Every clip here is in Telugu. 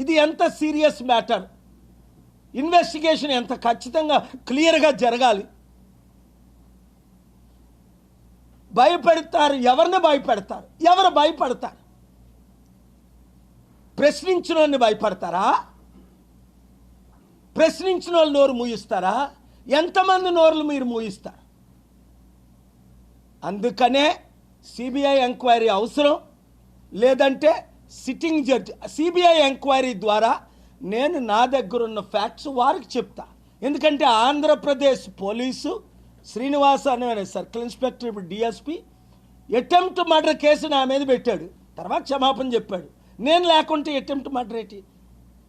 ఇది ఎంత సీరియస్ మ్యాటర్, ఇన్వెస్టిగేషన్ ఎంత ఖచ్చితంగా క్లియర్గా జరగాలి. భయపెడతారు, ఎవరిని భయపెడతారు? ఎవరు భయపడతారు? ప్రశ్నించిన వాళ్ళని భయపడతారా? ప్రశ్నించిన వాళ్ళు నోరు మూయిస్తారా? ఎంతమంది నోర్లు మీరు మూయిస్తారు? అందుకనే సిబిఐ ఎంక్వైరీ అవసరం. లేదంటే సిట్టింగ్ జడ్జి సిబిఐ ఎంక్వైరీ ద్వారా నేను నా దగ్గర ఉన్న ఫ్యాక్ట్స్ వారికి చెప్తా. ఎందుకంటే ఆంధ్రప్రదేశ్ పోలీసు శ్రీనివాస అనే సర్కిల్ ఇన్స్పెక్టర్, ఇప్పుడు డిఎస్పి, అటెంప్ట్ మర్డర్ కేసు నా మీద పెట్టాడు. తర్వాత క్షమాపణ చెప్పాడు. నేను లేకుంటే అటెంప్ట్ మర్డర్ ఏంటి?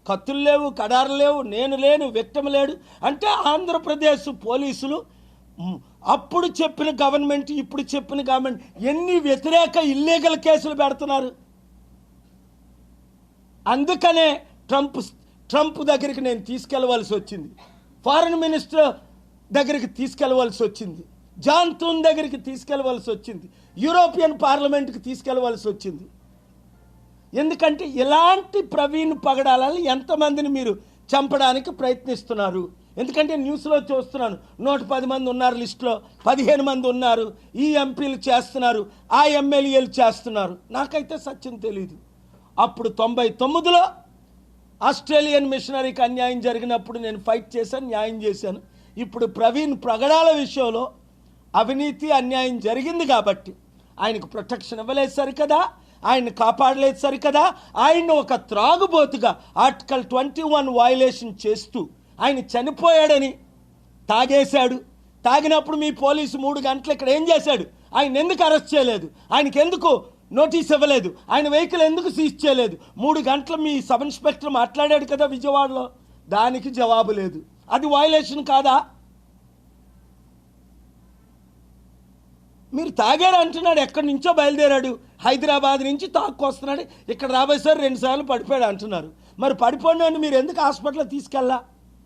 కత్తులు లేవు, కడారు లేవు, నేను లేను, విక్టిమ్ లేడు. అంటే ఆంధ్రప్రదేశ్ పోలీసులు అప్పుడు చెప్పిన గవర్నమెంట్, ఇప్పుడు చెప్పిన గవర్నమెంట్ ఎన్ని వ్యతిరేక ఇల్లీగల్ కేసులు పెడుతున్నారు. అందుకనే ట్రంప్ దగ్గరికి నేను తీసుకెళ్లవలసి వచ్చింది, ఫారెన్ మినిస్టర్ దగ్గరికి తీసుకెళ్లవలసి వచ్చింది, జాన్ థూన్ దగ్గరికి తీసుకెళ్లవలసి వచ్చింది, యూరోపియన్ పార్లమెంట్కి తీసుకెళ్లవలసి వచ్చింది. ఎందుకంటే ఇలాంటి ప్రవీణ్ పగడాలని ఎంతమందిని మీరు చంపడానికి ప్రయత్నిస్తున్నారు? ఎందుకంటే న్యూస్లో చూస్తున్నాను, 110 మంది ఉన్నారు లిస్టులో, 15 మంది ఉన్నారు, ఈ ఎంపీలు చేస్తున్నారు, ఆ ఎమ్మెల్యేలు చేస్తున్నారు. నాకైతే సత్యం తెలీదు. అప్పుడు 99లో ఆస్ట్రేలియన్ మిషనరీకి అన్యాయం జరిగినప్పుడు నేను ఫైట్ చేశాను, న్యాయం చేశాను. ఇప్పుడు ప్రవీణ్ పగడాల విషయంలో అవినీతి అన్యాయం జరిగింది కాబట్టి ఆయనకు ప్రొటెక్షన్ ఇవ్వలేదు సరికదా, ఆయన్ని కాపాడలేదు సరికదా, ఆయన ఒక త్రాగుబోతుగా ఆర్టికల్ 21 వయలేషన్ చేస్తూ ఆయన చనిపోయాడని తాగేశాడు. తాగినప్పుడు మీ పోలీసు 3 గంటలు ఇక్కడ ఏం చేశాడు? ఆయన ఎందుకు అరెస్ట్ చేయలేదు? ఆయనకి ఎందుకు నోటీస్ ఇవ్వలేదు? ఆయన వెహికల్ ఎందుకు సీజ్ చేయలేదు? 3 గంటలు మీ సబ్ ఇన్స్పెక్టర్ మాట్లాడాడు కదా విజయవాడలో, దానికి జవాబు లేదు. అది వయలేషన్ కాదా? మీరు తాగారు అంటున్నాడు, ఎక్కడి నుంచో బయలుదేరాడు, హైదరాబాద్ నుంచి తాక్కొస్తున్నాడు, ఇక్కడ రాబోయేసారి 2 సార్లు పడిపోయాడు అంటున్నారు. మరి పడిపోయిన మీరు ఎందుకు హాస్పిటల్లో తీసుకెళ్ళా?